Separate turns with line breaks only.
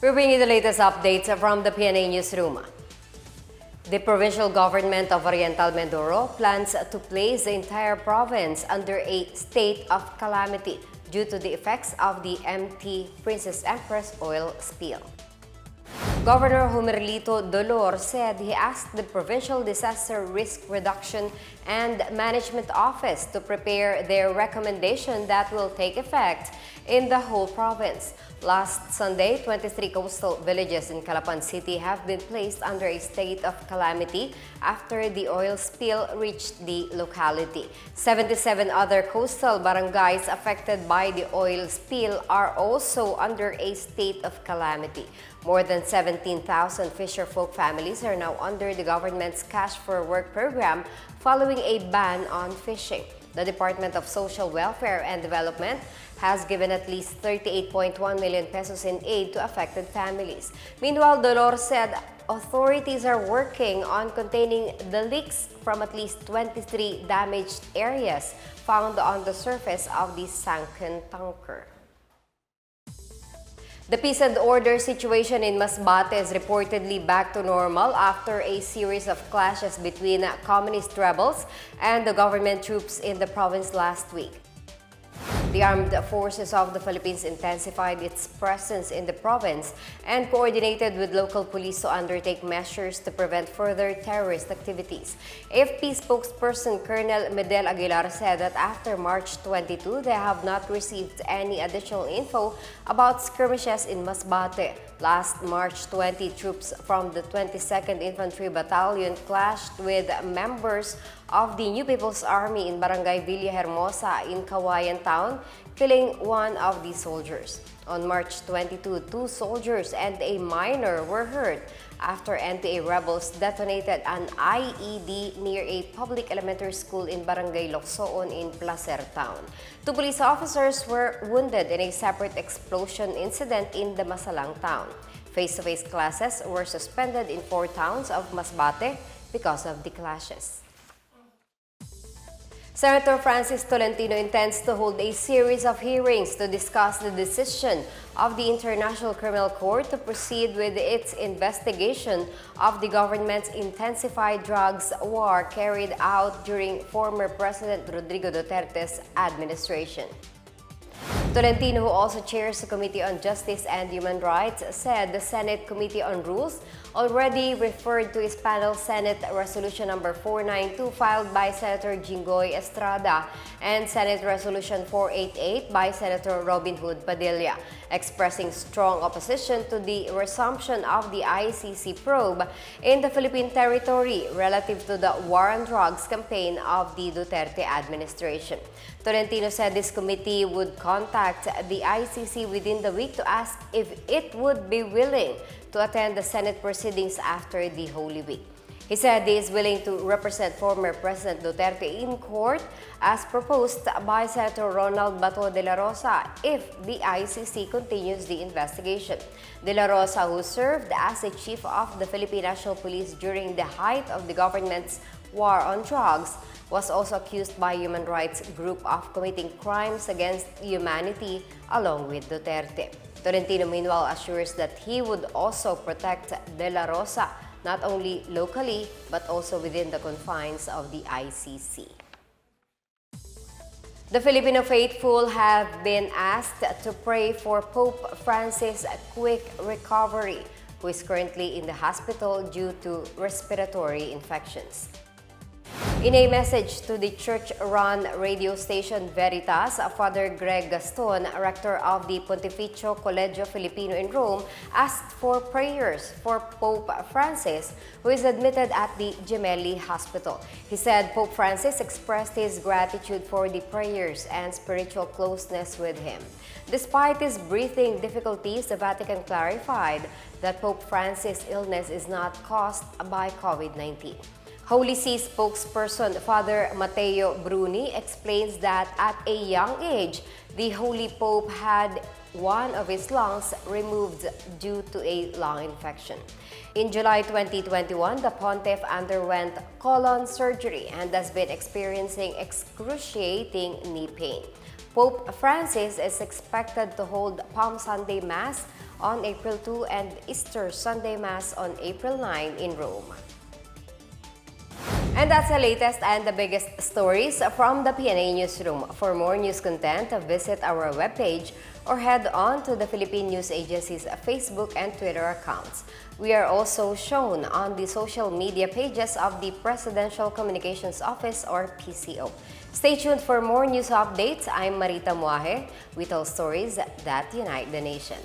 We bring you the latest updates from the Pna Newsroom. The provincial government of Oriental Mindoro plans to place the entire province under a state of calamity due to the effects of the MT Princess Empress oil spill. Governor Humerlito Dolor said he asked the Provincial Disaster Risk Reduction and Management Office to prepare their recommendation that will take effect in the whole province. Last Sunday, 23 coastal villages in Calapan City have been placed under a state of calamity after the oil spill reached the locality. 77 other coastal barangays affected by the oil spill are also under a state of calamity. More than 17,000 fisherfolk families are now under the government's Cash for Work program following a ban on fishing. The Department of Social Welfare and Development has given at least 38.1 million pesos in aid to affected families. Meanwhile, Dolor said authorities are working on containing the leaks from at least 23 damaged areas found on the surface of the sunken tanker. The peace and order situation in Masbate is reportedly back to normal after a series of clashes between communist rebels and the government troops in the province last week. The armed forces of the Philippines intensified its presence in the province and coordinated with local police to undertake measures to prevent further terrorist activities. AFP spokesperson Colonel Medel Aguilar said that after March 22, they have not received any additional info about skirmishes in Masbate. Last March 20, troops from the 22nd Infantry Battalion clashed with members of the New People's Army in Barangay Villahermosa in Kawayan Town, killing one of the soldiers. On March 22, 2 soldiers and a minor were hurt after NPA rebels detonated an IED near a public elementary school in Barangay Locsoon in Placer Town. 2 police officers were wounded in a separate explosion incident in the Masalang town. Face-to-face classes were suspended in 4 towns of Masbate because of the clashes. Senator Francis Tolentino intends to hold a series of hearings to discuss the decision of the International Criminal Court to proceed with its investigation of the government's intensified drugs war carried out during former President Rodrigo Duterte's administration. Tolentino, who also chairs the Committee on Justice and Human Rights, said the Senate Committee on Rules already referred to his panel Senate Resolution number 492 filed by Senator Jinggoy Estrada and Senate Resolution 488 by Senator Robin Hood Padilla, expressing strong opposition to the resumption of the ICC probe in the Philippine territory relative to the war on drugs campaign of the Duterte administration. Tolentino said this committee would contact the ICC within the week to ask if it would be willing to attend the Senate proceedings after the Holy Week. He said he is willing to represent former President Duterte in court as proposed by Senator Ronald Bato de la Rosa if the ICC continues the investigation. De la Rosa, who served as the chief of the Philippine National Police during the height of the government's war on drugs, was also accused by human rights group of committing crimes against humanity along with Duterte. Tolentino meanwhile assures that he would also protect De La Rosa not only locally but also within the confines of the ICC. The Filipino faithful have been asked to pray for Pope Francis' quick recovery, who is currently in the hospital due to respiratory infections. In a message to the church-run radio station Veritas, Father Greg Gaston, rector of the Pontificio Collegio Filipino in Rome, asked for prayers for Pope Francis, who is admitted at the Gemelli Hospital. He said Pope Francis expressed his gratitude for the prayers and spiritual closeness with him. Despite his breathing difficulties, the Vatican clarified that Pope Francis' illness is not caused by COVID-19. Holy See spokesperson Father Matteo Bruni explains that at a young age, the Holy Pope had one of his lungs removed due to a lung infection. In July 2021, the Pontiff underwent colon surgery and has been experiencing excruciating knee pain. Pope Francis is expected to hold Palm Sunday Mass on April 2 and Easter Sunday Mass on April 9 in Rome. And that's the latest and the biggest stories from the Pna Newsroom. For more news content, visit our webpage or head on to the Philippine News Agency's Facebook and Twitter accounts. We are also shown on the social media pages of the Presidential Communications Office or PCO. Stay tuned for more news updates. I'm Marita Muaje. We tell stories that unite the nation.